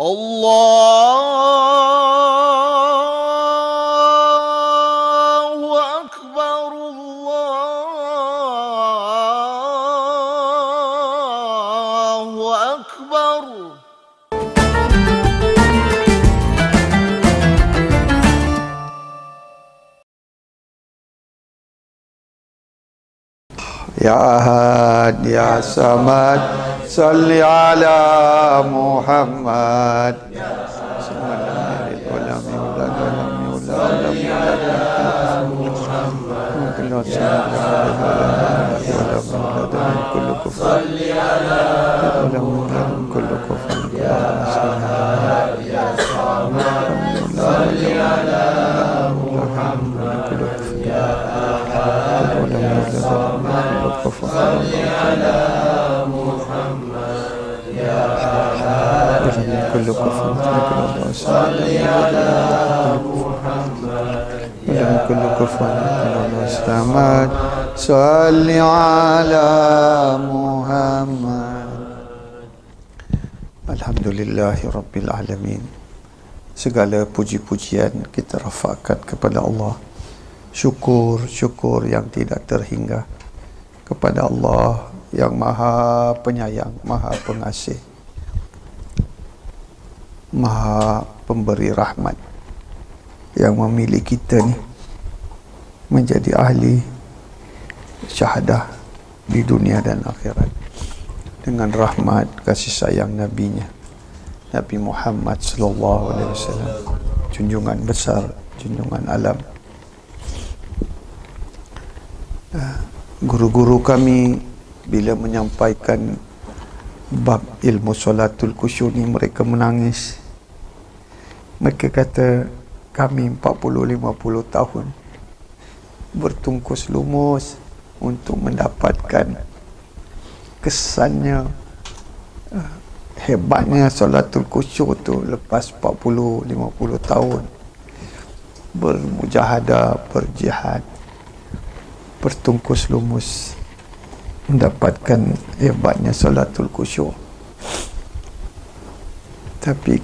Allahu Akbar, Allahu Akbar. Ya Ahad, Ya Samad, Salli ala Muhammad. Salli ala Muhammad. Alhamdulillahi Rabbil Alamin. Segala puji-pujian kita rafakkan kepada Allah. Syukur yang tidak terhingga kepada Allah yang Maha Penyayang, Maha Pengasih, Maha Pemberi rahmat, yang memilih kita ni menjadi ahli syahadah di dunia dan akhirat dengan rahmat kasih sayang Nabi-Nya, Nabi Muhammad sallallahu alaihi wasallam, junjungan besar, junjungan alam. Guru-guru kami bila menyampaikan bab ilmu solatul khusyuk ni, mereka menangis. Mereka kata, kami 40-50 tahun bertungkus lumus untuk mendapatkan kesannya, hebatnya solatul khusyuk tu. Lepas 40-50 tahun bermujahadah, berjihad, bertungkus lumus mendapatkan hebatnya solatul khusyuk. Tapi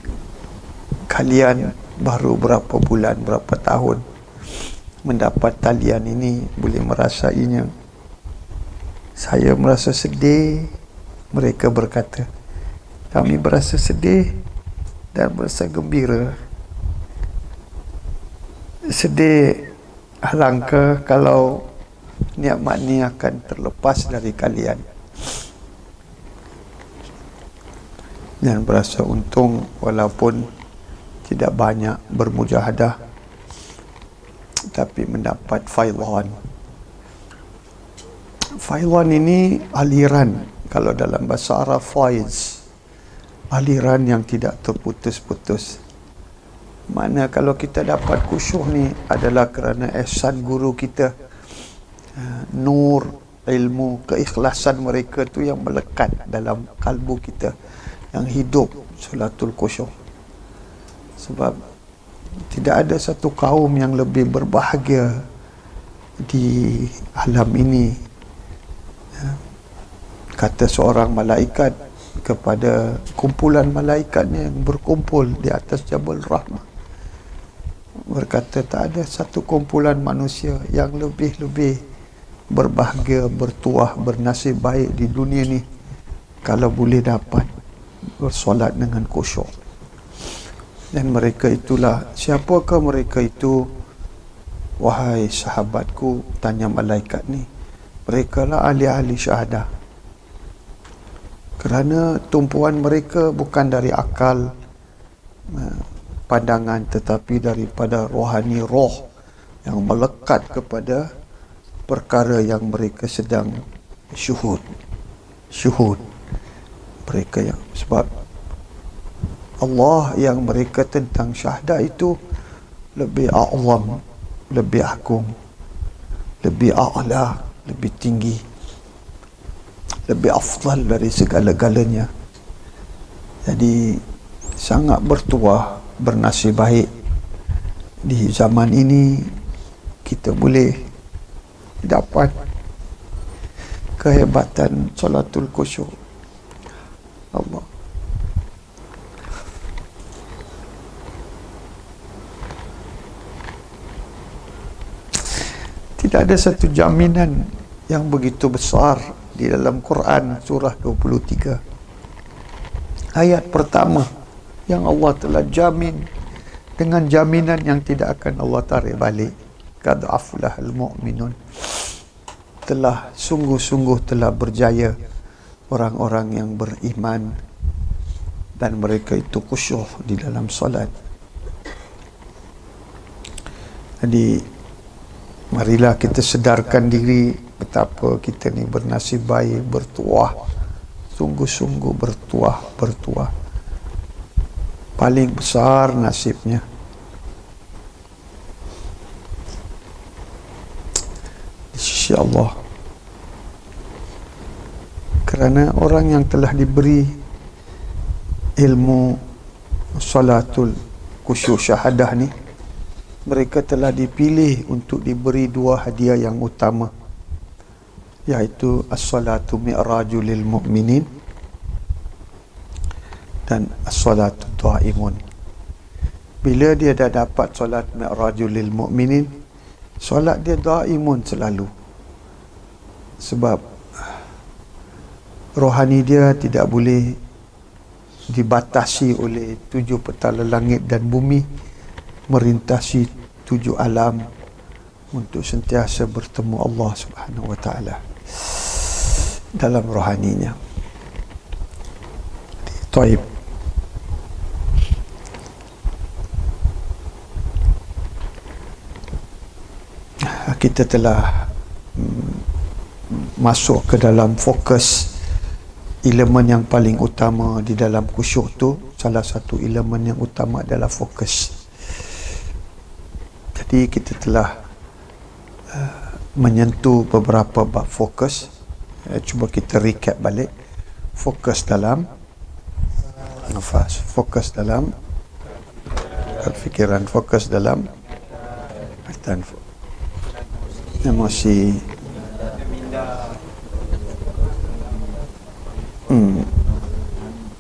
kalian baru berapa bulan, berapa tahun mendapat talian ini, boleh merasainya. Saya merasa sedih. Mereka berkata, kami berasa sedih dan berasa gembira. Sedih alangkah kalau nikmat ni akan terlepas dari kalian, dan berasa untung walaupun tidak banyak bermujahadah tapi mendapat faidan. Faidan ini aliran, kalau dalam bahasa Arab faiz, aliran yang tidak terputus-putus. Mana kalau kita dapat khusyuk ni adalah kerana ihsan guru kita, nur, ilmu, keikhlasan mereka tu yang melekat dalam kalbu kita, yang hidup solatul khusyuk. Sebab tidak ada satu kaum yang lebih berbahagia di alam ini, kata seorang malaikat kepada kumpulan malaikatnya yang berkumpul di atas Jabal Rahmah. Berkata, tak ada satu kumpulan manusia yang lebih berbahagia, bertuah, bernasib baik di dunia ni kalau boleh dapat bersolat dengan khusyuk. Dan mereka itulah, siapakah mereka itu? Wahai sahabatku, tanya malaikat ni, mereka lah ahli-ahli syahadah. Kerana tumpuan mereka bukan dari akal, pandangan, tetapi daripada rohani, roh yang melekat kepada perkara yang mereka sedang syuhud mereka. Yang sebab Allah yang mereka tentang syahadah itu lebih a'zam, lebih agung, lebih a'la, lebih tinggi, lebih afdal dari segala-galanya. Jadi sangat bertuah, bernasib baik di zaman ini kita boleh dapat kehebatan solatul khusyuk. Allah. Tidak ada satu jaminan yang begitu besar di dalam Quran surah 23. Ayat pertama yang Allah telah jamin dengan jaminan yang tidak akan Allah tarik balik. Qad aflahal mu'minun. Telah sungguh-sungguh telah berjaya orang-orang yang beriman dan mereka itu khusyuk di dalam solat. Jadi marilah kita sedarkan diri betapa kita ni bernasib baik, bertuah, sungguh-sungguh bertuah. Paling besar nasibnya. Di sisi Allah. Kerana orang yang telah diberi ilmu salatul khusyuk syahadah ni, mereka telah dipilih untuk diberi dua hadiah yang utama, iaitu as-salatu mi'raju lil mu'minin dan as-salatu dha'imun. Bila dia dah dapat solat mi'raju lil mu'minin, solat dia dha'imun selalu. Sebab rohani dia tidak boleh dibatasi oleh 7 petala langit dan bumi, merintasi 7 alam untuk sentiasa bertemu Allah Subhanahu wa taala dalam rohaninya. Taib. Kita telah masuk ke dalam fokus elemen yang paling utama di dalam khusyuk tu. Salah satu elemen yang utama adalah fokus. Jadi kita telah menyentuh beberapa bab fokus. Cuba kita recap balik. Fokus dalam nafas, fokus dalam fikiran, fokus dalam dan emosi,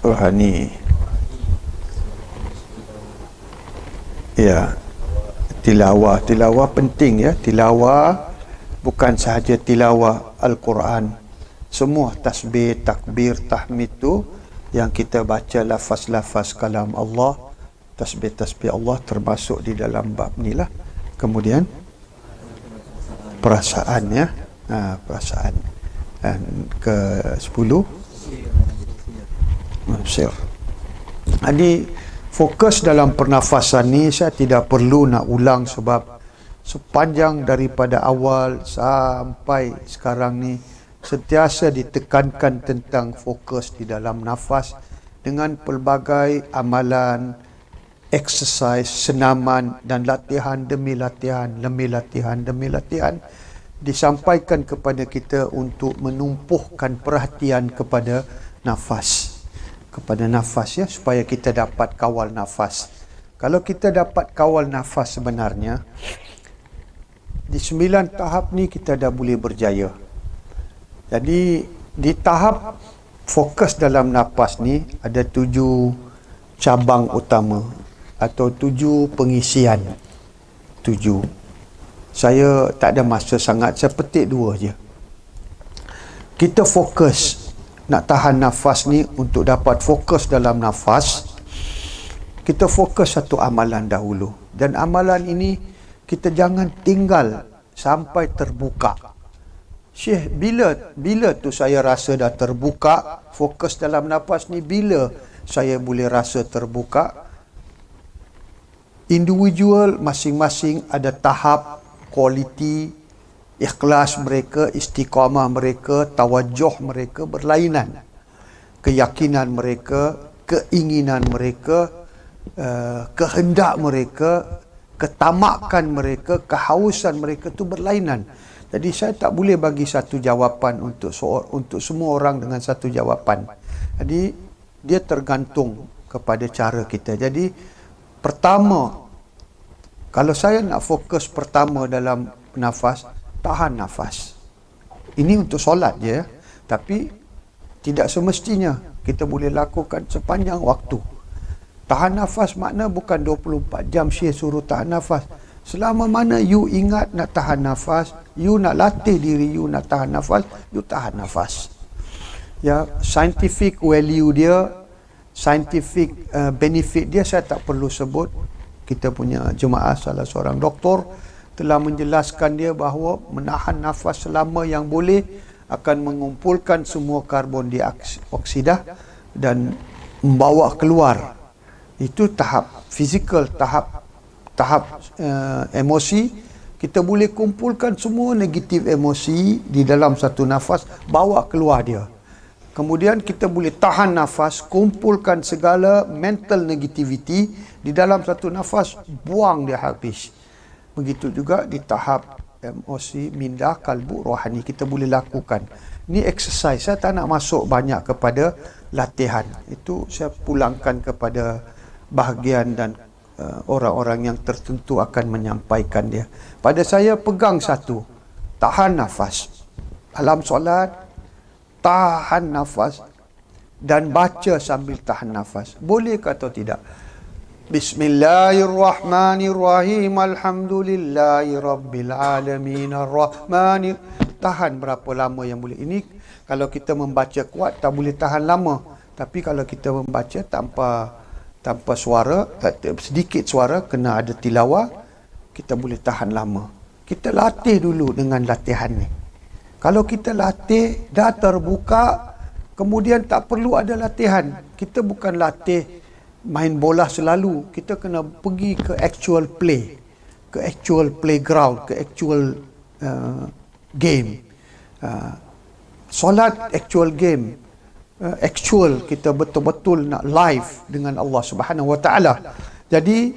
rohani, ya. Tilawah penting, ya. Tilawah bukan sahaja tilawah Al-Quran. Semua tasbih, takbir, tahmid tu yang kita baca lafaz-lafaz kalam Allah, tasbih-tasbih Allah termasuk di dalam bab ni lah. Kemudian perasaan, ya. Perasaan. Dan ke-10 sir. Jadi fokus dalam pernafasan ni saya tidak perlu nak ulang, sebab sepanjang daripada awal sampai sekarang ni sentiasa ditekankan tentang fokus di dalam nafas dengan pelbagai amalan, exercise, senaman dan latihan demi latihan, disampaikan kepada kita untuk menumpuhkan perhatian kepada nafas. Ya, supaya kita dapat kawal nafas. Kalau kita dapat kawal nafas sebenarnya, di 9 tahap ni kita dah boleh berjaya. Jadi di tahap fokus dalam nafas ni ada 7 cabang utama atau 7 pengisian. 7. Saya tak ada masa sangat, saya petik 2 je. Kita fokus nak tahan nafas ni. Untuk dapat fokus dalam nafas, kita fokus satu amalan dahulu, dan amalan ini kita jangan tinggal sampai terbuka. Syekh, bila tu saya rasa dah terbuka fokus dalam nafas ni? Bila saya boleh rasa terbuka? Individual masing-masing ada tahap, kualiti, ikhlas mereka, istiqamah mereka, tawajuh mereka berlainan. Keyakinan mereka, keinginan mereka, kehendak mereka, ketamakan mereka, kehausan mereka tu berlainan. Jadi saya tak boleh bagi satu jawapan untuk semua orang dengan satu jawapan. Jadi dia tergantung kepada cara kita. Jadi pertama, kalau saya nak fokus pertama dalam nafas, tahan nafas. Ini untuk solat je, tapi tidak semestinya kita boleh lakukan sepanjang waktu. Tahan nafas makna bukan 24 jam Syekh suruh tahan nafas. Selama mana you ingat nak tahan nafas, You nak latih diri you nak tahan nafas, you tahan nafas. Ya, scientific value dia, scientific benefit dia saya tak perlu sebut. Kita punya jemaah salah seorang doktor telah menjelaskan dia bahawa menahan nafas selama yang boleh akan mengumpulkan semua karbon dioksida dan membawa keluar. Itu tahap fizikal, tahap emosi. Kita boleh kumpulkan semua negatif emosi di dalam satu nafas, bawa keluar dia. Kemudian kita boleh tahan nafas, kumpulkan segala mental negativity di dalam satu nafas, buang dia habis. Begitu juga di tahap emosi, minda, kalbu, rohani, kita boleh lakukan. Ini exercise, saya tak nak masuk banyak kepada latihan. Itu saya pulangkan kepada bahagian dan orang-orang yang tertentu akan menyampaikan dia. Pada saya pegang satu, tahan nafas. Dalam solat, tahan nafas dan baca sambil tahan nafas. Boleh ke atau tidak? Bismillahirrahmanirrahim. Alhamdulillahi rabbil alamin arrahmanir. Tahan berapa lama yang boleh. Ini kalau kita membaca kuat tak boleh tahan lama. Tapi kalau kita membaca tanpa suara, sedikit suara, kena ada tilawah, kita boleh tahan lama. Kita latih dulu dengan latihan ni. Kalau kita latih, dah terbuka, kemudian tak perlu ada latihan. Kita bukan latih main bola selalu. Kita kena pergi ke actual play, ke actual playground, ke actual game. Solat actual game. Actual, kita betul-betul nak live dengan Allah Subhanahu Wa Taala. Jadi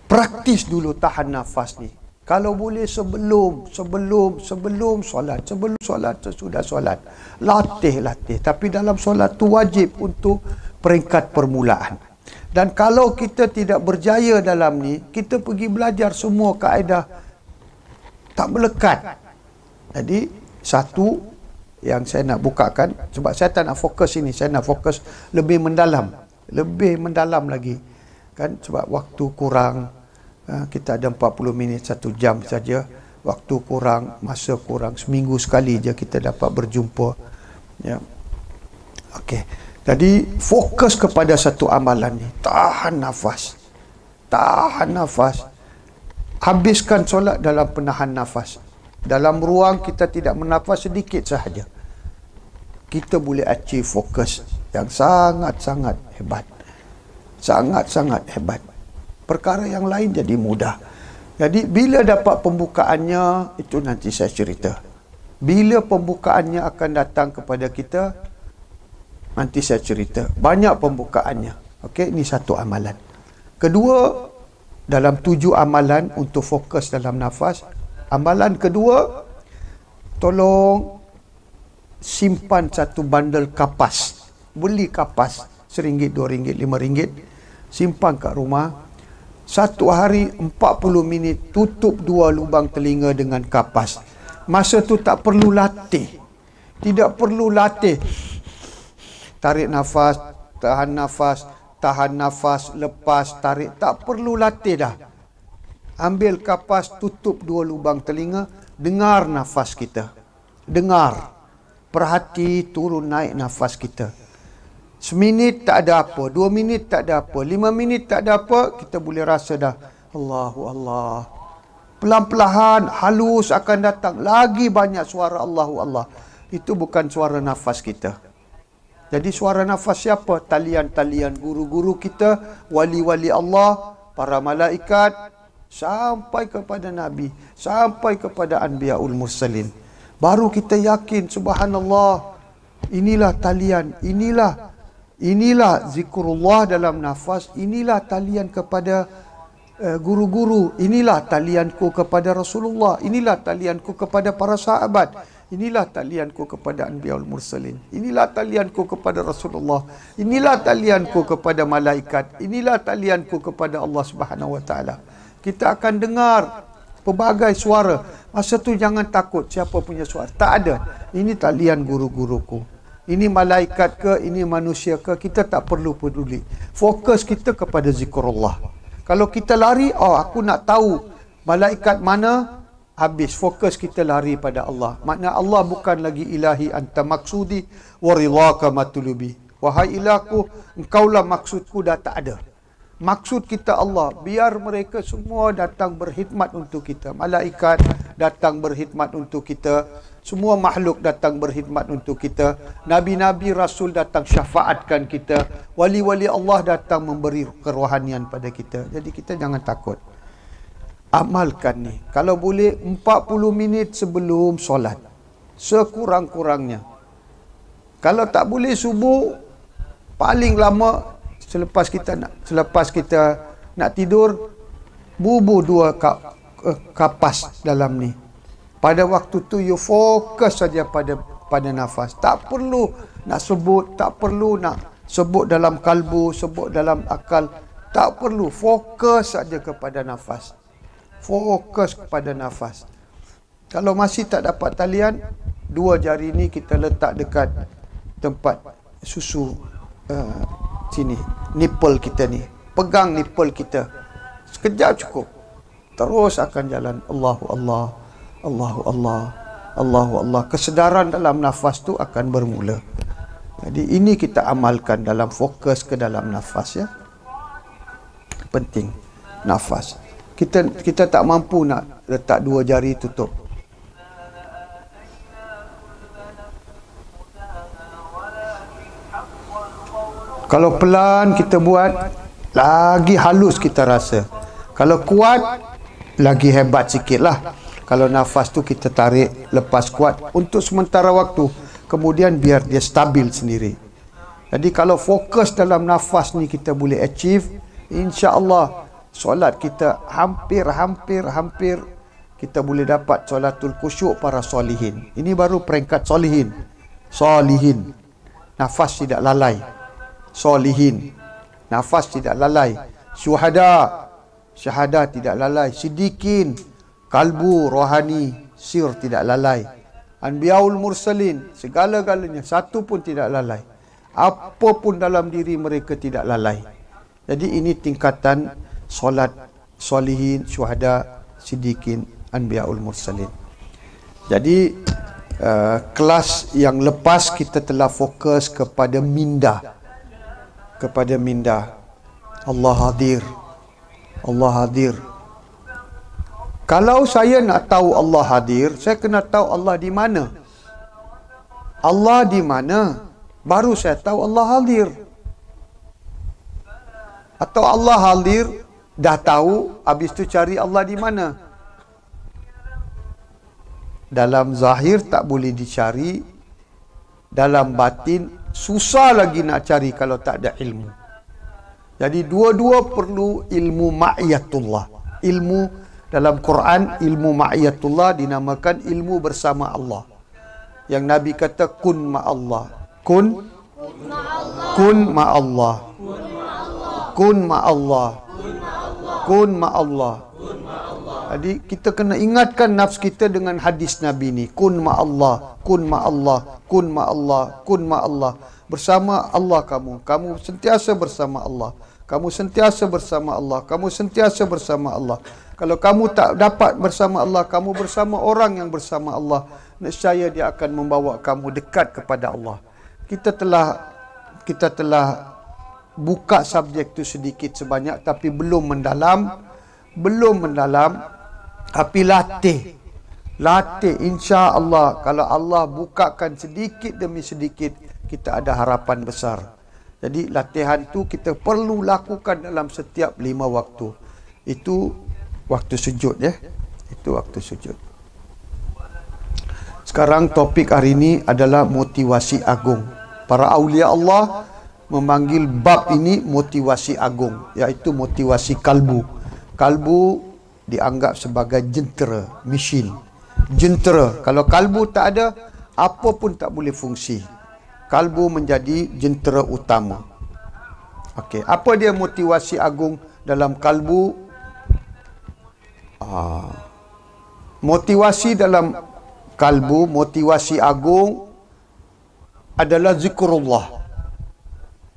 praktis dulu tahan nafas ni. Kalau boleh sebelum solat, sebelum solat, sesudah solat, latih. Tapi dalam solat tu wajib untuk peringkat permulaan. Dan kalau kita tidak berjaya dalam ni, kita pergi belajar semua kaedah, tak melekat. Jadi satu yang saya nak bukakan, sebab saya tak nak fokus ini, saya nak fokus lebih mendalam lagi kan, sebab waktu kurang. Kita ada 40 minit, 1 jam saja, waktu kurang, masa kurang, seminggu sekali je kita dapat berjumpa ya. Okey, jadi fokus kepada satu amalan ni, tahan nafas, habiskan solat dalam penahan nafas. Dalam ruang kita tidak menafas sedikit sahaja, kita boleh achieve fokus yang sangat-sangat hebat. Sangat-sangat hebat. Perkara yang lain jadi mudah. Jadi bila dapat pembukaannya, itu nanti saya cerita. Bila pembukaannya akan datang kepada kita, nanti saya cerita. Banyak pembukaannya. Okey, ini satu amalan. Kedua, dalam 7 amalan untuk fokus dalam nafas, amalan kedua, tolong simpan satu bandel kapas. Beli kapas RM1, RM2, RM5, simpan kat rumah. Satu hari 40 minit, tutup 2 lubang telinga dengan kapas. Masa tu tak perlu latih. Tidak perlu latih. Tarik nafas, tahan nafas, lepas, tarik. Tak perlu latih dah. Ambil kapas, tutup 2 lubang telinga, dengar nafas kita. Dengar. Perhati turun naik nafas kita. Seminit tak ada apa, 2 minit tak ada apa, 5 minit tak ada apa, kita boleh rasa dah Allahu Allah. Pelan-pelan, halus akan datang. Lagi banyak suara Allahu Allah. Itu bukan suara nafas kita. Jadi suara nafas siapa? Talian-talian guru-guru kita, wali-wali Allah, para malaikat, sampai kepada Nabi, sampai kepada Anbiyaul Mursalin. Baru kita yakin, subhanallah, inilah talian, inilah zikrullah dalam nafas, inilah talian kepada guru-guru, inilah talianku kepada Rasulullah, inilah talianku kepada para sahabat, inilah talianku kepada Anbiyaul Mursalin, inilah talianku kepada Rasulullah, inilah talianku kepada malaikat, inilah talianku kepada Allah Subhanahu Wa Taala. Kita akan dengar pelbagai suara. Masa tu jangan takut siapa punya suara. Tak ada. Ini talian guru-guruku. Ini malaikat ke, ini manusia ke, kita tak perlu peduli. Fokus kita kepada zikrullah. Kalau kita lari, aku nak tahu malaikat mana, habis fokus kita lari pada Allah. Makna Allah bukan lagi ilahi anta maksudi wa ridhaka matlubi. Wahai ilahku, engkaulah maksudku, dah tak ada. Maksud kita Allah, biar mereka semua datang berkhidmat untuk kita. Malaikat datang berkhidmat untuk kita, semua makhluk datang berkhidmat untuk kita. Nabi-nabi Rasul datang syafaatkan kita. Wali-wali Allah datang memberi kerohanian pada kita. Jadi kita jangan takut. Amalkan ni. Kalau boleh 40 minit sebelum solat. Sekurang-kurangnya. Kalau tak boleh subuh, paling lama selepas kita nak tidur, bubuh 2 kapas dalam ni. Pada waktu tu you fokus saja pada nafas. Tak perlu nak sebut, tak perlu nak sebut dalam kalbu, sebut dalam akal. Tak perlu, fokus saja kepada nafas. Fokus kepada nafas. Kalau masih tak dapat talian, 2 jari ni kita letak dekat tempat susu sini, nipple kita ni. Pegang nipple kita. Sekejap cukup. Terus akan jalan. Allahu Allah, Allahu Allah, Allahu Allah. Kesedaran dalam nafas tu akan bermula. Jadi ini kita amalkan dalam fokus ke dalam nafas, ya. Penting nafas. Kita tak mampu nak letak 2 jari tutup. Kalau pelan kita buat, lagi halus kita rasa. Kalau kuat, lagi hebat sikit lah. Kalau nafas tu kita tarik, lepas kuat untuk sementara waktu. Kemudian biar dia stabil sendiri. Jadi kalau fokus dalam nafas ni kita boleh achieve, insya-Allah solat kita hampir kita boleh dapat solatul khusyuk para solihin. Ini baru peringkat solihin. Solihin. Nafas tidak lalai. Solihin. Nafas tidak lalai. Syuhada. Syahada tidak lalai. Sidikin. Kalbu, rohani, sir tidak lalai. Anbiyaul mursalin. Segala-galanya. Satu pun tidak lalai. Apa pun dalam diri mereka tidak lalai. Jadi ini tingkatan solat solihin, syuhada, sidikin, anbiyaul mursalin. Jadi kelas yang lepas kita telah fokus kepada minda. Kepada minda. Allah hadir. Allah hadir. Kalau saya nak tahu Allah hadir, saya kena tahu Allah di mana. Allah di mana? Baru saya tahu Allah hadir. Atau Allah hadir, dah tahu, habis tu cari Allah di mana. Dalam zahir tak boleh dicari, dalam batin susah lagi nak cari kalau tak ada ilmu. Jadi dua-dua perlu ilmu ma'iyatullah. Ilmu dalam Quran, ilmu ma'iyatullah dinamakan ilmu bersama Allah. Yang Nabi kata kun ma'allah. Kun ma'allah. Kun ma'allah. Kun ma'allah. Jadi kita kena ingatkan nafs kita dengan hadis Nabi ni. Kun ma'allah, kun ma'allah, kun ma'allah, kun ma'allah. Bersama Allah kamu. Kamu sentiasa bersama Allah. Kamu sentiasa bersama Allah. Kamu sentiasa bersama Allah. Kalau kamu tak dapat bersama Allah, kamu bersama orang yang bersama Allah, nescaya dia akan membawa kamu dekat kepada Allah. Kita telah buka subjek tu sedikit sebanyak, tapi belum mendalam. Tapi latih insya-Allah. Kalau Allah bukakan sedikit demi sedikit, kita ada harapan besar. Jadi latihan tu kita perlu lakukan dalam setiap 5 waktu. Itu waktu sujud, ya. Itu waktu sujud. Sekarang topik hari ini adalah motivasi agung. Para aulia Allah memanggil bab ini motivasi agung, iaitu motivasi kalbu. Kalbu dianggap sebagai jentera, mesin. Jentera. Kalau kalbu tak ada, apa pun tak boleh fungsi. Kalbu menjadi jentera utama. Okey, apa dia motivasi agung dalam kalbu? Motivasi dalam kalbu, motivasi agung adalah zikrullah.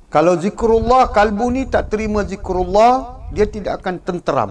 Kalau zikrullah, kalbu ni tak terima zikrullah, dia tidak akan tenteram.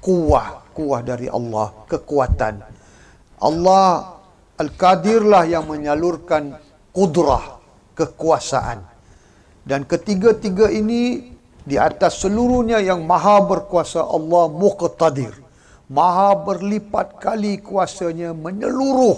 kuah dari Allah, kekuatan. Allah Al-Qadir lah yang menyalurkan kudrah, kekuasaan. Dan ketiga-tiga ini di atas seluruhnya yang maha berkuasa Allah Muqtadir. Maha berlipat kali kuasanya menyeluruh.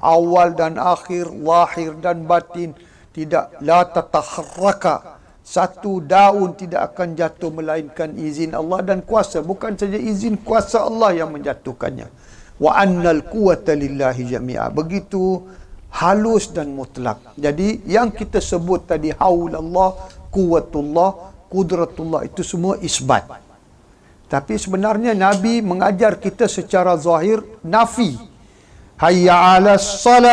Awal dan akhir, lahir dan batin. Tidak, la tataharraka. Satu daun tidak akan jatuh melainkan izin Allah dan kuasa. Bukan saja izin, kuasa Allah yang menjatuhkannya. Wa annal quwwata lillahi jami'a. Begitu halus dan mutlak. Jadi yang kita sebut tadi haulallah, quwwatullah, qudratullah, itu semua isbat. Tapi sebenarnya Nabi mengajar kita secara zahir nafi. Hayya 'alas salat.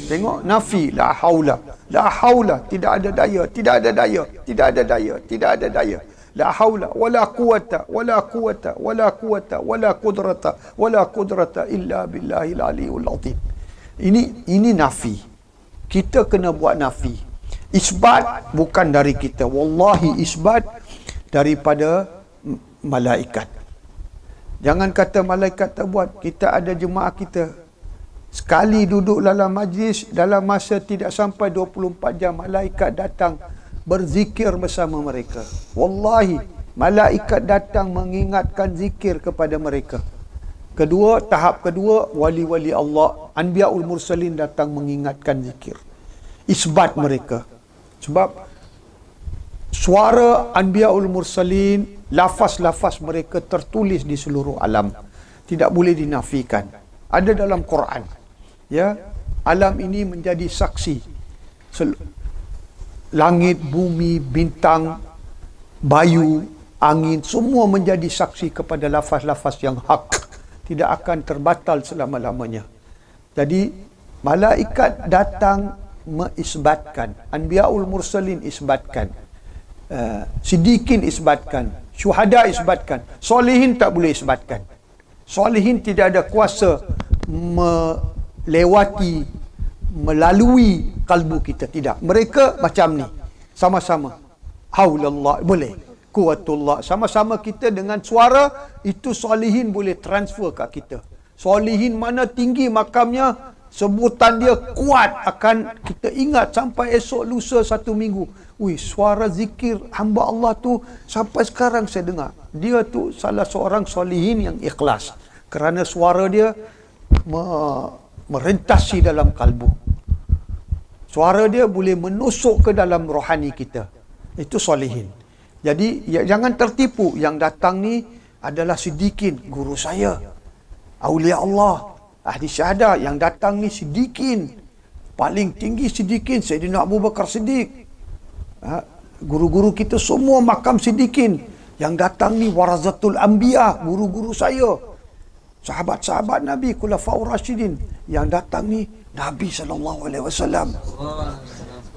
Tengok nafi, la haula. La haula, tidak ada daya, tidak ada daya, tidak ada daya, tidak ada daya. La haula wala quwata wala quwata wala quwata wala qudrata wala qudrata illa billahil aliyul azim. Ini nafi. Kita kena buat nafi. Isbat bukan dari kita. Wallahi isbat daripada malaikat. Jangan kata malaikat tak buat. Kita ada jemaah kita. Sekali duduk dalam majlis, dalam masa tidak sampai 24 jam, malaikat datang berzikir bersama mereka. Wallahi, malaikat datang mengingatkan zikir kepada mereka. Tahap kedua, wali-wali Allah, Anbiyaul Mursalin datang mengingatkan zikir. Isbat mereka. Sebab suara Anbiyaul Mursalin, lafaz-lafaz mereka tertulis di seluruh alam. Tidak boleh dinafikan. Ada dalam Quran. Ya, alam ini menjadi saksi. Langit, bumi, bintang, bayu, angin, semua menjadi saksi kepada lafaz-lafaz yang hak. Tidak akan terbatal selama-lamanya. Jadi, malaikat datang mengisbatkan. Anbiyaul Mursalin isbatkan. Siddiqin isbatkan. Syuhada isbatkan. Solihin tak boleh isbatkan. Solihin tidak ada kuasa melewati, melalui kalbu kita. Tidak. Mereka macam ni. Sama-sama. Haulallah. Boleh. Kuwatullah. Sama-sama kita dengan suara, itu solihin boleh transfer kat kita. Solihin mana tinggi makamnya, sebutan dia kuat, akan kita ingat sampai esok lusa 1 minggu. Suara zikir hamba Allah tu sampai sekarang saya dengar. Dia tu salah seorang solihin yang ikhlas. Kerana suara dia merentasi dalam kalbu. Suara dia boleh menusuk ke dalam rohani kita. Itu solihin. Jadi jangan tertipu. Yang datang ni adalah siddiqin, guru saya, aulia Allah, ahli syahadah. Yang datang ni siddiqin, paling tinggi siddiqin, Sayyidina Abu Bakar Siddiq. Guru-guru kita semua makam siddiqin. Yang datang ni warazatul anbiya, guru-guru saya, sahabat-sahabat Nabi, khulafaur rasyidin. Yang datang ni Nabi SAW.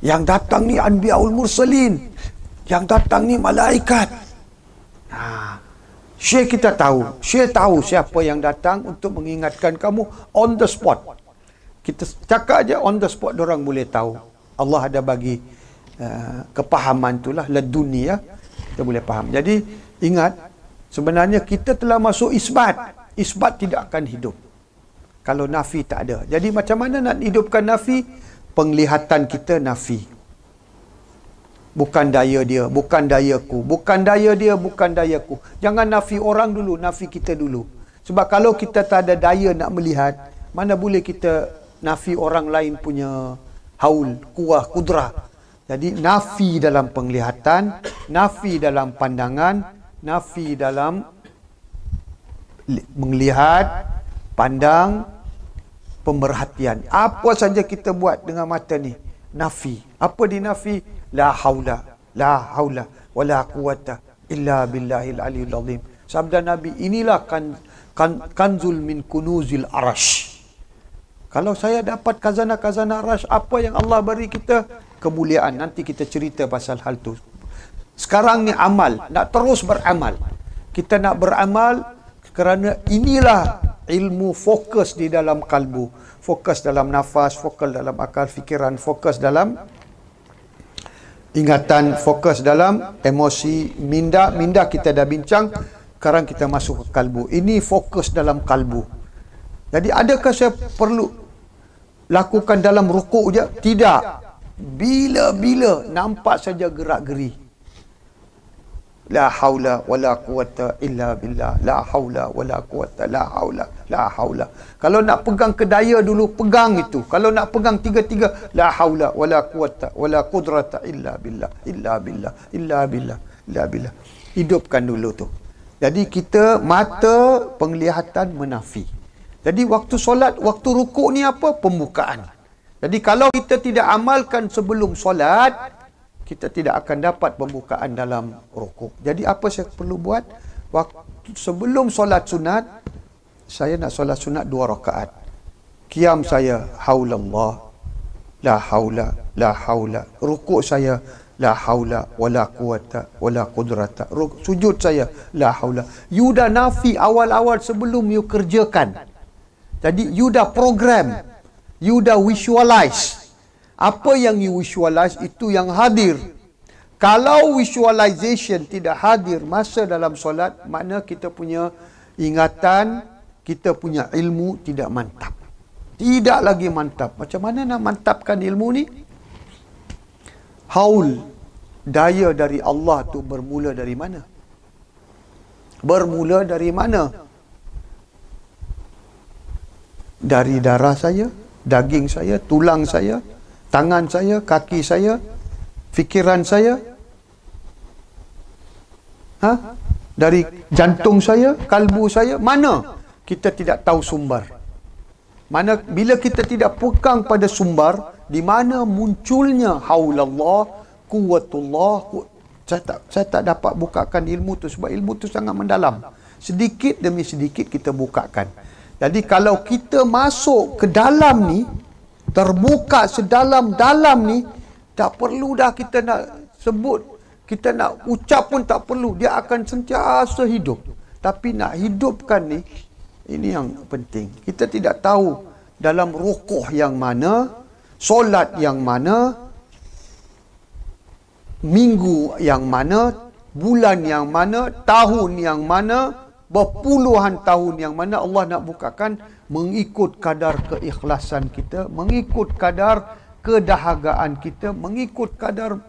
Yang datang ni Anbiyaul Mursalin. Yang datang ni malaikat. Syekh kita tahu. Syekh tahu siapa yang datang untuk mengingatkan kamu on the spot. Kita cakap aja on the spot, dorang boleh tahu. Allah ada bagi kepahaman itulah laduni, ya. Kita boleh faham. Jadi ingat, sebenarnya kita telah masuk isbat. Isbat tidak akan hidup kalau nafi tak ada. Jadi macam mana nak hidupkan nafi? Penglihatan kita nafi. Bukan daya dia, bukan dayaku, bukan daya dia, bukan dayaku. Jangan nafi orang dulu, nafi kita dulu. Sebab kalau kita tak ada daya nak melihat, mana boleh kita nafi orang lain punya haul, kuah, kudrah. Jadi nafi dalam penglihatan, nafi dalam pandangan, nafi dalam melihat, pandang, pemerhatian. Apa saja kita buat dengan mata ni, nafi. Apa di nafi? La haula wala quwata illa billahil aliyul azim. Sabda Nabi, inilah kanzul min kunuzil arash. Kalau saya dapat khazanah-khazanah arash, apa yang Allah beri kita? Kemuliaan. Nanti kita cerita pasal hal tu. Sekarang ni amal, nak terus beramal. Kita nak beramal kerana inilah ilmu fokus di dalam kalbu, fokus dalam nafas, fokus dalam akal fikiran, fokus dalam Ingatan fokus dalam emosi, minda kita dah bincang. Sekarang kita masuk ke kalbu. Ini fokus dalam kalbu. Jadi adakah saya perlu lakukan dalam rukuk je? Tidak. Bila-bila nampak saja gerak-geri. La haula wala quwata illa billah. La haula wala quwata, la haula, la haula. Kalau nak pegang kedaya dulu, pegang itu. Kalau nak pegang tiga-tiga, la haula wala quwata wala qudrata illa billah. Illa billah, illa billah, illa billah. Hidupkan dulu tu. Jadi kita mata penglihatan menafi. Jadi waktu solat, waktu rukuk ni apa? Pembukaan. Jadi kalau kita tidak amalkan sebelum solat, kita tidak akan dapat pembukaan dalam rukuk. Jadi apa saya perlu buat? Waktu sebelum solat sunat, saya nak solat sunat 2 rakaat. Qiyam saya haulallah, la haula, la haula. Rukuk saya la haula wala quwata wala qudrata. Sujud saya la haula. You dah nafi awal-awal sebelum you kerjakan. Jadi you dah program, you dah visualize. Apa yang you visualize itu yang hadir. Kalau visualization tidak hadir masa dalam solat, makna kita punya ingatan, kita punya ilmu tidak mantap. Tidak lagi mantap. Macam mana nak mantapkan ilmu ni? Haul, daya dari Allah tu bermula dari mana? Bermula dari mana? Dari darah saya, daging saya, tulang saya, tangan saya, kaki saya, fikiran saya. Dari jantung saya, kalbu saya. Mana? Kita tidak tahu sumber. Mana bila kita tidak pegang pada sumber, di mana munculnya haulallah, quwwatullah. Saya tak dapat bukakan ilmu tu sebab ilmu tu sangat mendalam. Sedikit demi sedikit kita bukakan. Jadi kalau kita masuk ke dalam ni, terbuka sedalam-dalam ni, tak perlu dah kita nak sebut, kita nak ucap pun tak perlu. Dia akan sentiasa hidup. Tapi nak hidupkan ni, ini yang penting. Kita tidak tahu dalam rukuk yang mana, solat yang mana, minggu yang mana, bulan yang mana, tahun yang mana, berpuluhan tahun yang mana Allah nak bukakan mengikut kadar keikhlasan kita, mengikut kadar kedahagaan kita, mengikut kadar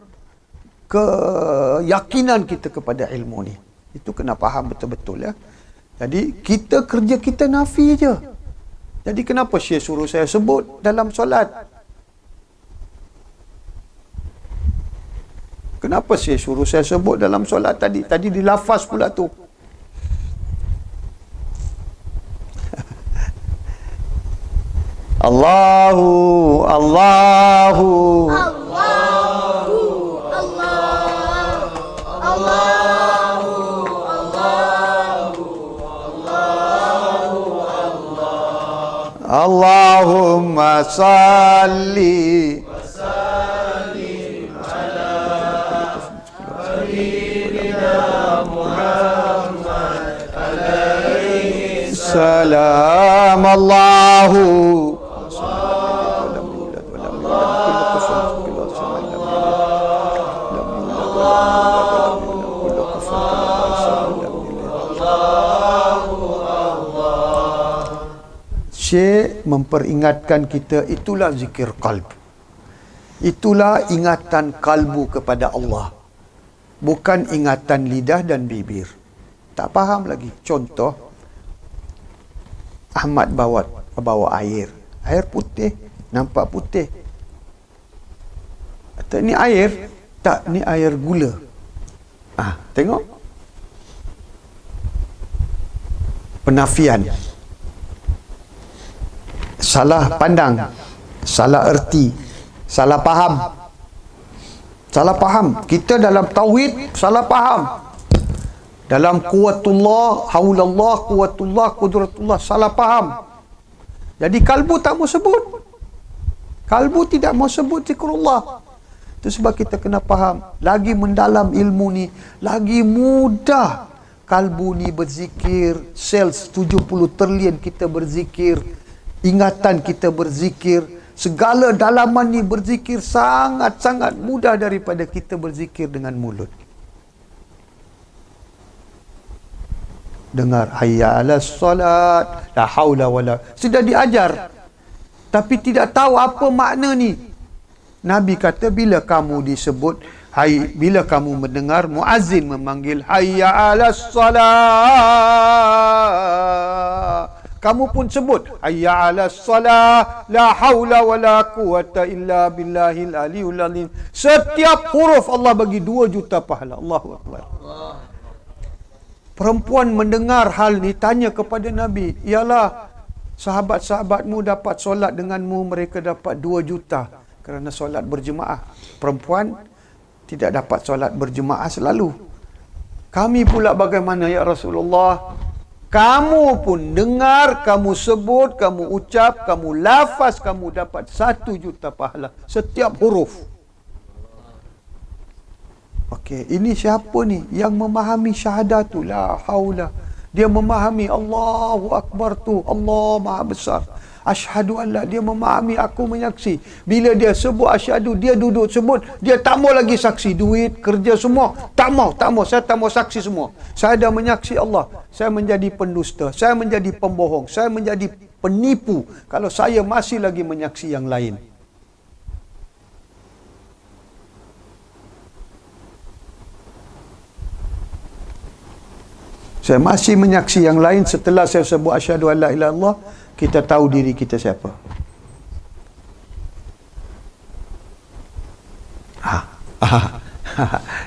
keyakinan kita kepada ilmu ni. Itu kena faham betul-betul ya. Jadi kita kerja kita nafi je. Jadi kenapa Syekh suruh saya sebut dalam solat? Kenapa Syekh suruh saya sebut dalam solat tadi? Tadi dilafaz pula tu. Allahu, Allahu, Allahu, Allah, Allahu, Allahu, Allahumma salli wa sallim ala habibina Muhammad alaihi salam. Allahu Syekh memperingatkan kita, itulah zikir qalb. Itulah ingatan kalbu kepada Allah. Bukan ingatan lidah dan bibir. Tak faham lagi. Contoh, Ahmad bawa air. Air putih, nampak putih. Atau ni air? Tak, ni air gula. Tengok. Penafian. Salah pandang, salah erti, salah faham. Salah faham. Kita dalam tauhid salah faham. Dalam quwwatullah, haulallah, quwwatullah, qudratullah salah faham. Jadi kalbu tak mau sebut. Kalbu tidak mau sebut zikrullah. Itu sebab kita kena faham. Lagi mendalam ilmu ni, lagi mudah kalbu ni berzikir. Sel 70 trilion kita berzikir. Ingatan kita berzikir. Segala dalaman ni berzikir sangat-sangat mudah daripada kita berzikir dengan mulut. Dengar hayya 'alas solat, la haula wala, sudah diajar tapi tidak tahu apa makna ni. Nabi kata bila kamu disebut bila kamu mendengar muazzin memanggil hayya 'alas solat, kamu pun sebut hayya 'alas solat, la haula wala quwata illa billahil aliyul azim. Setiap huruf Allah bagi 2 juta pahala. Allahu akbar. Perempuan mendengar hal ni tanya kepada Nabi, ialah sahabat-sahabatmu dapat solat denganmu, mereka dapat 2 juta kerana solat berjemaah. Perempuan tidak dapat solat berjemaah selalu. Kami pula bagaimana ya Rasulullah? Kamu pun dengar, kamu sebut, kamu ucap, kamu lafaz, kamu dapat 1 juta pahala setiap huruf. Okey, ini siapa ni yang memahami syahadatu la haula? Dia memahami Allahu akbar tu, Allah Maha Besar. Asyhadu an la, dia memahami aku menyaksi. Bila dia sebut asyhadu, dia duduk sebut, dia tak mau lagi saksi, duit, kerja semua. Tak mau, saya tak mau saksi semua. Saya dah menyaksi Allah. Saya menjadi pendusta, saya menjadi pembohong, saya menjadi penipu kalau saya masih lagi menyaksi yang lain. Saya masih menyaksi yang lain setelah saya sebut asyhadu an la ilaha illallah, kita tahu diri kita siapa.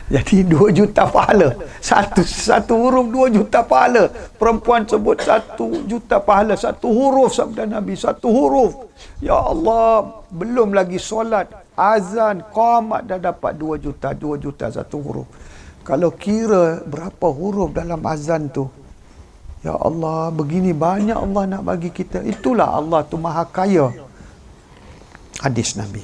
Jadi 2 juta pahala. Satu huruf 2 juta pahala. Perempuan sebut 1 juta pahala. 1 huruf sabda Nabi, 1 huruf. Ya Allah, belum lagi solat, azan, qamat dah dapat 2 juta 1 huruf. Kalau kira berapa huruf dalam azan tu, ya Allah, begini banyak Allah nak bagi kita. Itulah Allah tu maha kaya. Hadis Nabi.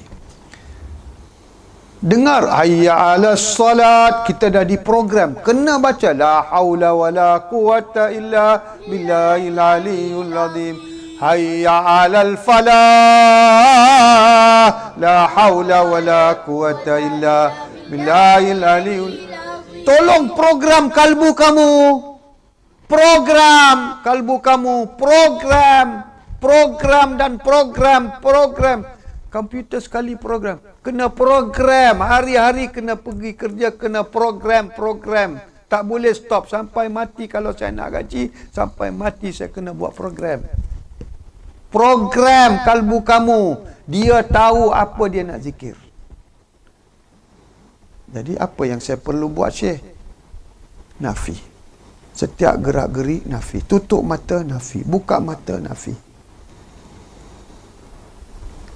Dengar hayya 'alas solat, kita dah diprogram kena baca la haula wala quwata illa billahil aliyul azim. Hayya 'alal falah, la haula wala quwata illa billahil aliyul. Tolong program kalbu kamu. Program kalbu kamu. Program dan program. Komputer sekali program. Kena program. Hari-hari kena pergi kerja, kena program. Tak boleh stop sampai mati. Kalau saya nak gaji, sampai mati saya kena buat program. Program kalbu kamu. Dia tahu apa dia nak zikir. Jadi apa yang saya perlu buat, Syekh? Nafi. Setiap gerak-gerik nafi. Tutup mata nafi. Buka mata nafi.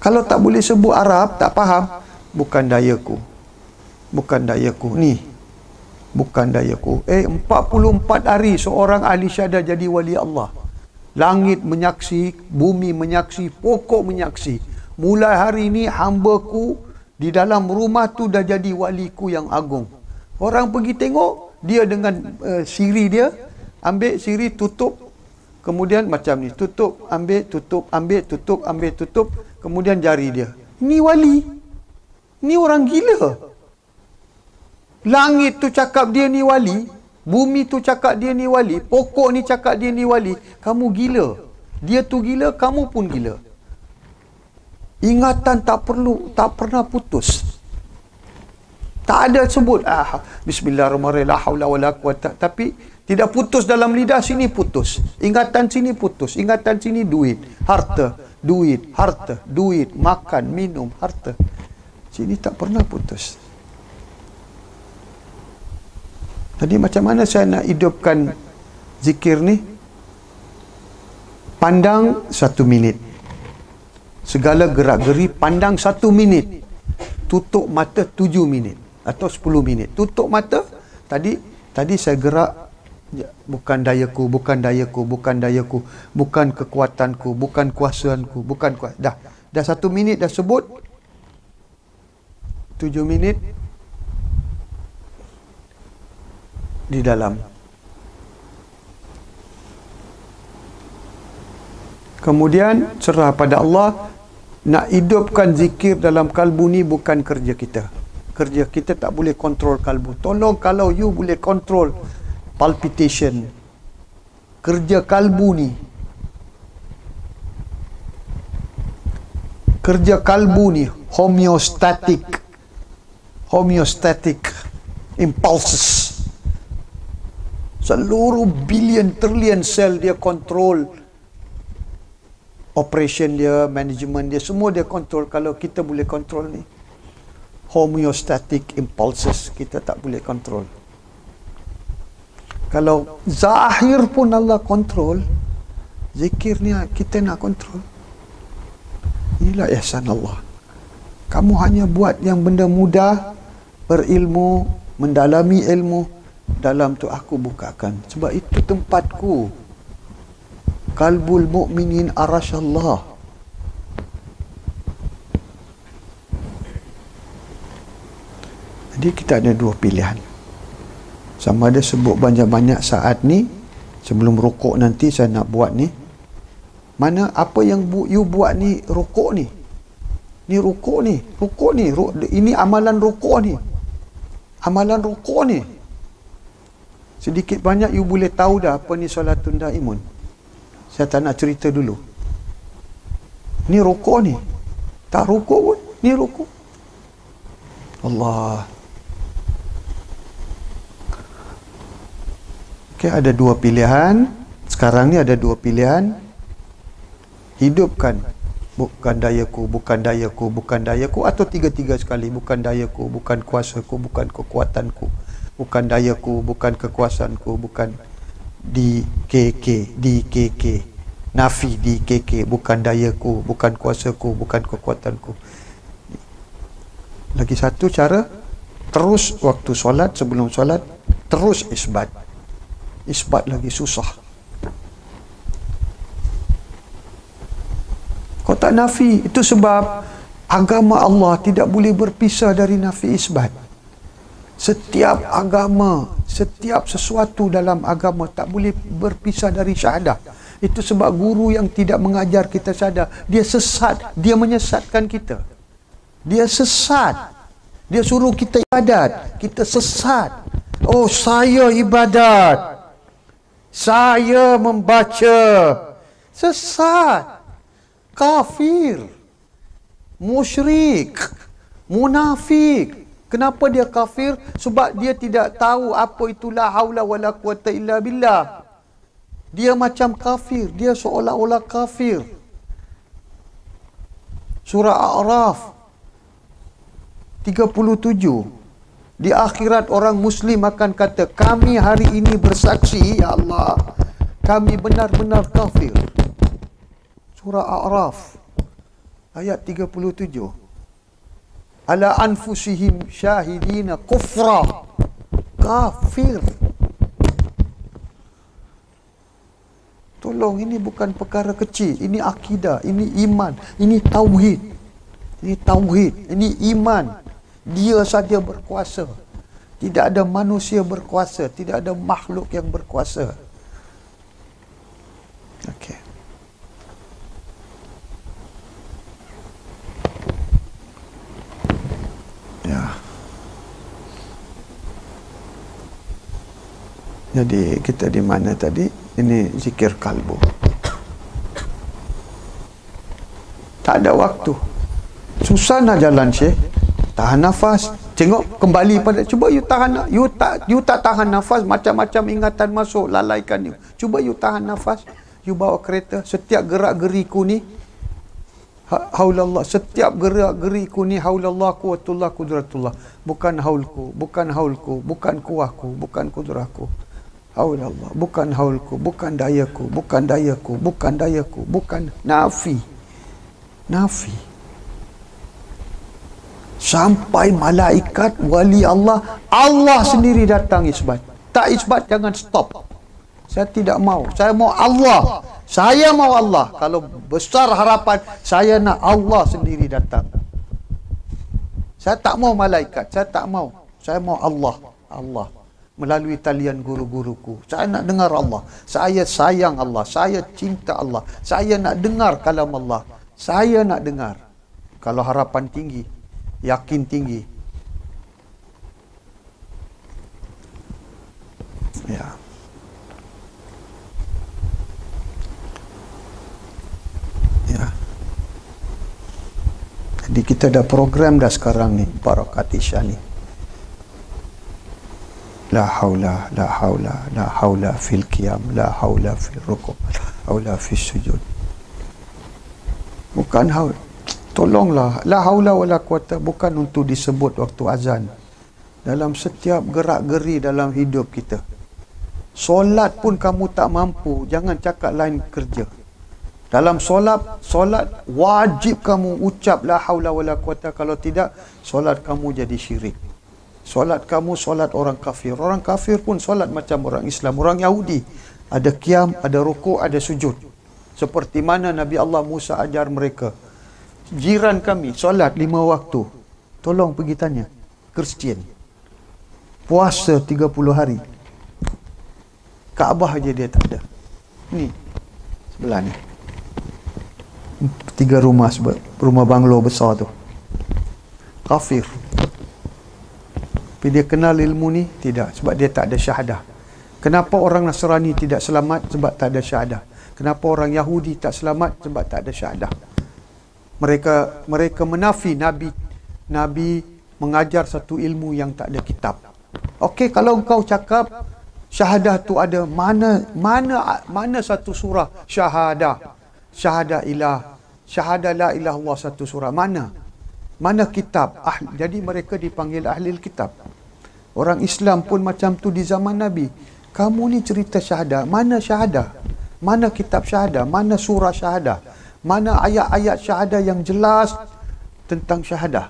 Kalau tak boleh sebut Arab, tak faham, bukan dayaku. Ni. Bukan dayaku. 44 hari seorang ahli syahadah jadi wali Allah. Langit menyaksi, bumi menyaksi, pokok menyaksi. Mulai hari ini hamba-Ku di dalam rumah tu dah jadi waliku yang agung. Orang pergi tengok, dia dengan siri dia, ambil siri, tutup, kemudian macam ni, tutup, ambil, tutup, ambil, tutup, ambil, tutup, kemudian jari dia. Ini wali. Ini orang gila. Langit tu cakap dia ni wali, bumi tu cakap dia ni wali, pokok ni cakap dia ni wali. Kamu gila. Dia tu gila, kamu pun gila. Ingatan tak pernah putus. Tak ada sebut bismillahirrahmanirrahim, la haula wala quwata, tapi tidak putus dalam lidah, sini putus. Ingatan sini putus. Ingatan sini duit, harta, makan, minum, harta. Sini tak pernah putus. Jadi macam mana saya nak hidupkan zikir ni? Pandang 1 minit. Segala gerak-geri pandang 1 minit. Tutup mata 7 minit atau 10 minit. Tutup mata. Tadi saya gerak, bukan dayaku, bukan kekuatanku, bukan kuasaanku, dah 1 minit dah sebut. 7 minit di dalam. Kemudian serah pada Allah. Nak hidupkan zikir dalam kalbu ni bukan kerja kita. Kerja kita tak boleh kontrol kalbu. Tolong kalau you boleh kontrol palpitation, kerja kalbu ni. Kerja kalbu ni homeostatic impulses. Seluruh bilion trilion sel dia kontrol operation dia, management dia, semua dia kontrol. Kalau kita boleh kontrol ni, homeostatic impulses kita tak boleh kontrol. Kalau zahir pun Allah kontrol, zikir ni kita nak kontrol. Inilah ihsan Allah. Kamu hanya buat yang benda mudah, berilmu, mendalami ilmu, dalam tu aku bukakan. Sebab itu tempatku. Qalbul mu'minin arasyallah. Jadi kita ada dua pilihan. Sama ada sebut banyak-banyak saat ni, sebelum rukuk nanti saya nak buat ni. Mana apa yang you buat ni rukuk ni. Ni rukuk ni. Rukuk ni. Ini amalan rukuk ni. Amalan rukuk ni. Sedikit banyak you boleh tahu dah apa ni solatun daimun. Saya tak nak cerita dulu. Ni rukuk ni. Tak rukuk pun. Ni rukuk. Allah. Okay, ada dua pilihan. Sekarang ni ada dua pilihan. Hidupkan. Bukan dayaku, bukan dayaku, bukan dayaku. Atau tiga-tiga sekali. Bukan dayaku, bukan kuasaku, bukan kekuatanku. Bukan dayaku, bukan kekuasaanku, bukan di KK, nafi di KK, bukan dayaku, bukan kuasaku, bukan kekuatanku. Lagi satu cara, terus waktu solat, sebelum solat, terus isbat. Isbat lagi susah. Kau tak nafi, itu sebab agama Allah tidak boleh berpisah dari nafi isbat. Setiap agama, setiap sesuatu dalam agama tak boleh berpisah dari syahadah. Itu sebab guru yang tidak mengajar kita syahadah, dia sesat, dia menyesatkan kita. Dia sesat. Dia suruh kita ibadat, kita sesat. Oh, saya ibadat. Saya membaca. Sesat. Kafir. Musyrik. Munafik. Kenapa dia kafir? Sebab dia tidak tahu apa itu la haula wala quwata illa billah. Dia macam kafir, dia seolah-olah kafir. Surah A'raf 37. Di akhirat orang muslim akan kata, kami hari ini bersaksi, ya Allah, kami benar-benar kafir. Surah A'raf ayat 37. Ala anfusihim syahidina kufra. Kafir. Tolong, ini bukan perkara kecil. Ini akidah, ini iman, ini tauhid. Ini tauhid, ini iman. Dia saja berkuasa. Tidak ada manusia berkuasa, tidak ada makhluk yang berkuasa. Okey. Ya. Jadi kita di mana tadi? Ini zikir kalbu. Tak ada waktu. Susah nak jalan, Syekh. Tahan nafas. Tengok kembali pada, cuba you tahan, you tak tahan nafas, macam-macam ingatan masuk, lalaikan you. Cuba you tahan nafas. You bawa kereta, setiap gerak-geriku ni haulallah, setiap gerak-geriku ni haulallah, quwwatullah, qudratullah. Bukan haulku, bukan haulku, bukan kuahku, bukan kudrahku. Haulallah, bukan haulku, bukan dayaku, bukan dayaku, bukan dayaku, bukan nafi. Nafi. Sampai malaikat, wali Allah, Allah sendiri datang isbat. Tak isbat, jangan stop. Saya tidak mau. Saya mau Allah. Saya mau Allah. Kalau besar harapan, saya nak Allah sendiri datang. Saya tak mau malaikat. Saya tak mau. Saya mau Allah. Allah. Melalui talian guru-guruku. Saya nak dengar Allah. Saya sayang Allah. Saya cinta Allah. Saya nak dengar kalam Allah. Saya nak dengar. Kalau harapan tinggi, yakin tinggi. Ya. Ya. Jadi kita ada program dah sekarang ni, Barakat Isya ni. La haula, la haula, la haula fil qiyam, la haula fil ruku', la haula fil sujud. Bukan haul. Tolonglah, la haula wala quwata bukan untuk disebut waktu azan. Dalam setiap gerak-geri dalam hidup kita. Solat pun kamu tak mampu, jangan cakap lain kerja. Dalam solat wajib kamu ucap la haula wala quwata, kalau tidak solat kamu jadi syirik. Solat kamu solat orang kafir. Orang kafir pun solat macam orang Islam. Orang Yahudi ada qiyam, ada rukuk, ada sujud. Seperti mana Nabi Allah Musa ajar mereka. Jiran kami solat 5 waktu. Tolong pergi tanya Kristian. Puasa 30 hari. Kaabah aja dia tak ada. Ni sebelah ni. 3 rumah, rumah banglo besar tu. Kafir. Tapi dia kenal ilmu ni? Tidak, sebab dia tak ada syahadah. Kenapa orang Nasrani tidak selamat? Sebab tak ada syahadah. Kenapa orang Yahudi tak selamat? Sebab tak ada syahadah. Mereka menafi Nabi mengajar satu ilmu yang tak ada kitab. Okey, kalau engkau cakap syahadah tu ada, mana satu surah syahadah ilah, syahadah la ilah Allah satu surah, mana kitab? Jadi mereka dipanggil ahli kitab. Orang Islam pun macam tu di zaman Nabi. Kamu ni cerita syahadah, mana syahadah? Mana kitab syahadah? Mana surah syahadah? Mana ayat-ayat syahadah yang jelas tentang syahadah?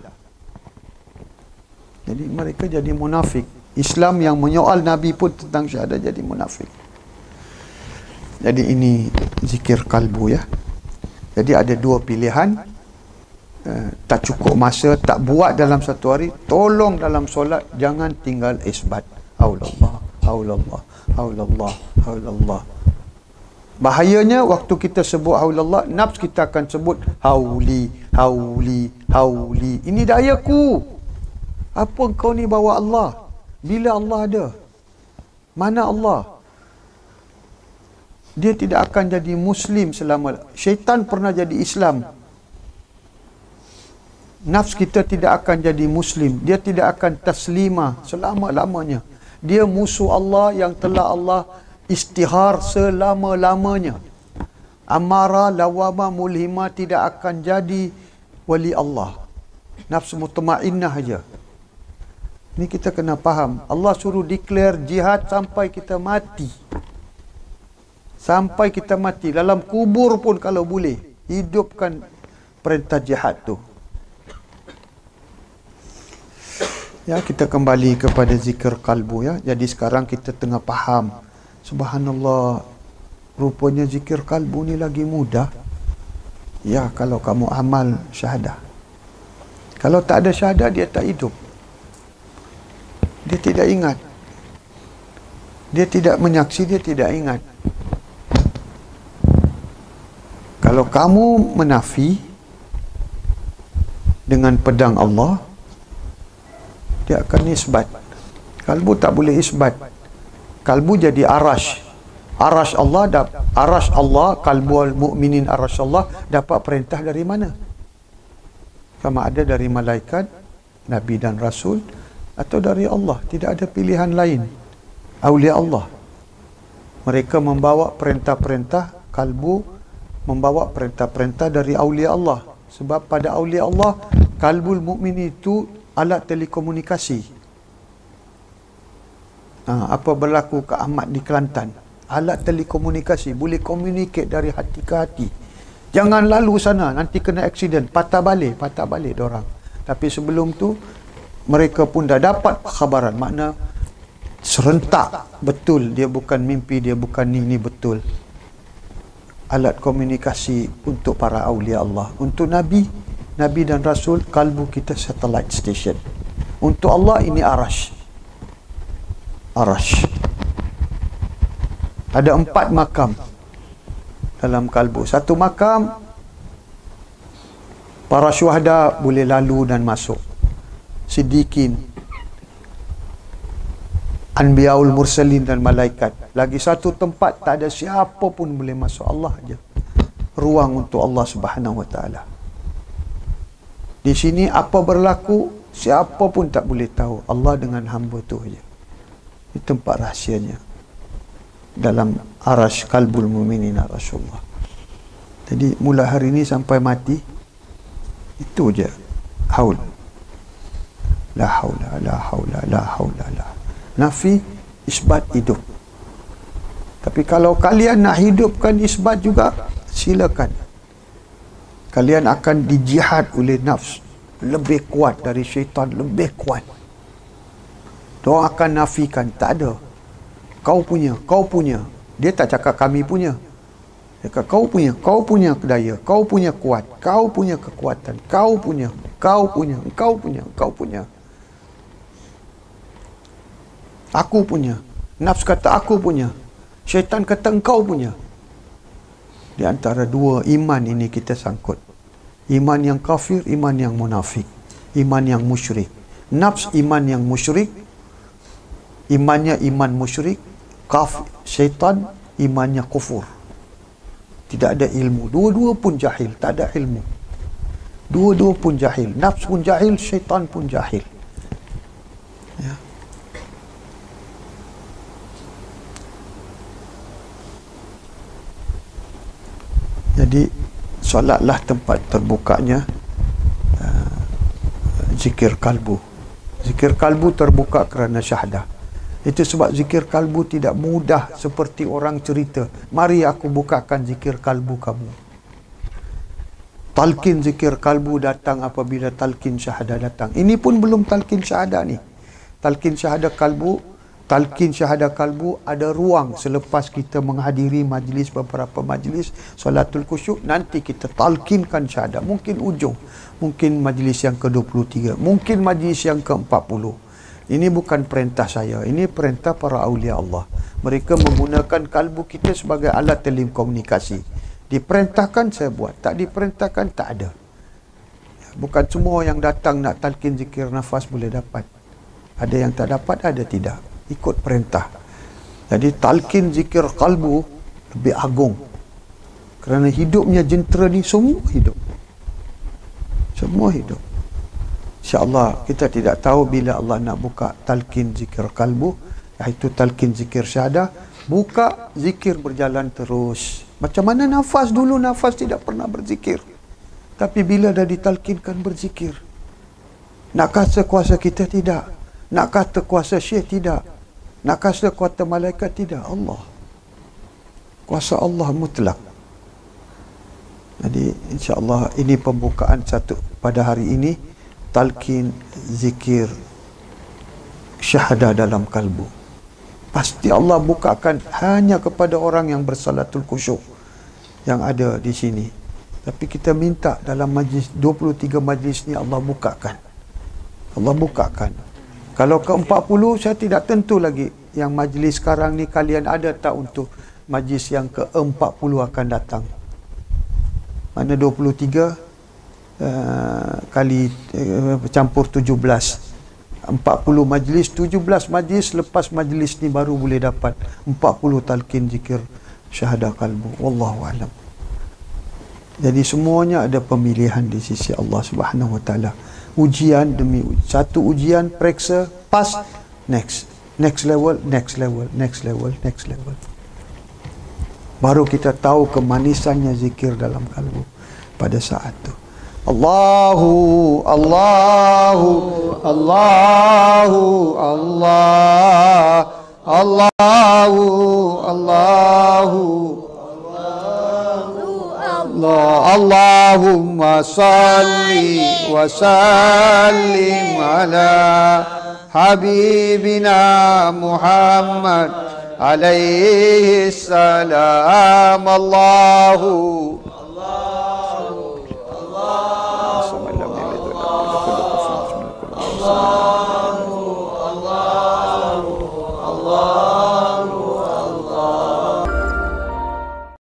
Jadi mereka jadi munafik. Islam yang menyoal Nabi pun tentang syahadah jadi munafik. Jadi ini zikir kalbu ya. Jadi ada 2 pilihan. Tak cukup masa, tak buat dalam satu hari, tolong dalam solat jangan tinggal isbat. Haulallah, haulallah, haulallah, haulallah. Bahayanya waktu kita sebut haulallah, nafs kita akan sebut hauli, hauli, hauli. Ini dayaku. Apa engkau ni bawa Allah? Bila Allah ada? Mana Allah? Dia tidak akan jadi Muslim selama. Syaitan pernah jadi Islam. Nafs kita tidak akan jadi Muslim. Dia tidak akan taslimah selama-lamanya. Dia musuh Allah yang telah Allah istihar selama-lamanya. Amara, lawama, mulhima tidak akan jadi wali Allah. Nafs mutmainnah aja. Ini kita kena faham. Allah suruh declare jihad sampai kita mati. Sampai kita mati. Dalam kubur pun kalau boleh, hidupkan perintah jihad tu. Ya, kita kembali kepada zikir kalbu ya. Jadi sekarang kita tengah faham. Subhanallah, rupanya zikir kalbu ni lagi mudah. Ya, kalau kamu amal syahadah. Kalau tak ada syahadah, dia tak hidup. Dia tidak ingat. Dia tidak menyaksi, dia tidak ingat. Kalau kamu menafi dengan pedang Allah, dia akan isbat. Kalbu tak boleh isbat. Kalbu jadi arash. Arash Allah, kalbu al-mu'minin arash Allah dapat perintah dari mana? Sama ada dari malaikat, Nabi dan Rasul, atau dari Allah. Tidak ada pilihan lain. Aulia Allah. Mereka membawa perintah-perintah, kalbu membawa perintah-perintah dari aulia Allah. Sebab pada aulia Allah, kalbul mu'min itu alat telekomunikasi. Apa berlaku ke Ahmad di Kelantan? Alat telekomunikasi, boleh communicate dari hati ke hati. Jangan lalu sana, nanti kena accident, patah balik diorang. Tapi sebelum tu mereka pun dah dapat khabaran, makna serentak betul, dia bukan mimpi, dia bukan ni betul. Alat komunikasi untuk para aulia Allah. Untuk Nabi dan Rasul, kalbu kita satellite station. Untuk Allah ini arash. Arash. Ada 4 makam dalam kalbu. Satu makam Para syuhada boleh lalu dan masuk. Siddiqin, Anbiyaul Mursalin dan malaikat. Lagi satu tempat tak ada siapa pun boleh masuk, Allah aja. Ruang untuk Allah Subhanahu Wa Taala. Di sini apa berlaku, siapa pun tak boleh tahu. Allah dengan hamba tu aja. Ini tempat rahsianya. Dalam arash qalbul mu'minin Rasulullah. Jadi mula hari ini sampai mati, itu je. Haul. La haula, la haula, la haula, la. Nafi, isbat, hidup. Tapi kalau kalian nak hidupkan isbat juga, silakan. Kalian akan dijihad oleh nafs. Lebih kuat dari syaitan, lebih kuat. Diorang akan nafikan, tak ada. Kau punya, kau punya. Dia tak cakap kami punya. Dia kata kau punya daya, kau punya kuat, kau punya kekuatan, kau punya, kau punya, kau punya, kau punya. Aku punya. Nafs kata aku punya. Syaitan kata engkau punya. Di antara dua iman ini kita sangkut. Iman yang kafir, iman yang munafik. Iman yang musyrik. Nafs iman yang musyrik. Imannya iman musyrik. Syaitan imannya kufur. Tidak ada ilmu. Dua-dua pun jahil. Tak ada ilmu. Dua-dua pun jahil. Nafs pun jahil, syaitan pun jahil. Ya. Jadi solatlah tempat terbukanya zikir kalbu. Zikir kalbu terbuka kerana syahadah. Itu sebab zikir kalbu tidak mudah seperti orang cerita. Mari aku bukakan zikir kalbu kamu. Talqin zikir kalbu datang apabila talqin syahadah datang. Ini pun belum talqin syahadah ni. Talqin syahadah kalbu, talqin syahadah kalbu ada ruang selepas kita menghadiri majlis, beberapa majlis solatul khusyuk, nanti kita talqinkan syahadah. Mungkin ujung, mungkin majlis yang ke-23, mungkin majlis yang ke-40. Ini bukan perintah saya, ini perintah para awliya Allah. Mereka menggunakan kalbu kita sebagai alat telekomunikasi. Diperintahkan saya buat, tak diperintahkan tak ada. Bukan semua yang datang nak talqin zikir nafas boleh dapat. Ada yang tak dapat, ada tidak. Ikut perintah. Jadi talqin zikir kalbu lebih agung. Kerana hidupnya jentera ni semua hidup. Semua hidup. InsyaAllah kita tidak tahu bila Allah nak buka talqin zikir kalbu, iaitu talqin zikir syahadah. Buka, zikir berjalan terus. Macam mana nafas dulu, nafas tidak pernah berzikir. Tapi bila dah ditalqinkan berzikir. Nak kata kuasa kita? Tidak. Nak kata kuasa syekh? Tidak. Nak kata kuasa malaikat? Tidak. Allah. Kuasa Allah mutlak. Jadi insyaAllah ini pembukaan satu pada hari ini. Talqin zikir syahadah dalam kalbu. Pasti Allah bukakan hanya kepada orang yang bersalatul khusyuk yang ada di sini. Tapi kita minta dalam majlis 23 majlis ni Allah bukakan. Allah bukakan. Kalau ke-40 saya tidak tentu lagi yang majlis sekarang ni kalian ada tak untuk majlis yang ke-40 akan datang. Mana 23 kali campur 17, 40 majlis, 17 majlis. Lepas majlis ni baru boleh dapat 40 talqin zikir syahadah kalbu. Wallahu alam. Jadi semuanya ada pemilihan di sisi Allah Subhanahu Wa Taala. Ujian demi satu ujian, periksa, pas, next level, next level, next level, next level. Baru kita tahu kemanisannya zikir dalam kalbu pada saat itu. Allahu, Allahu, Allahu, Allah, Allahu, Allahu, Allah, Allahumma salli wa sallim ala habibina Muhammad alaihi salam. Allahu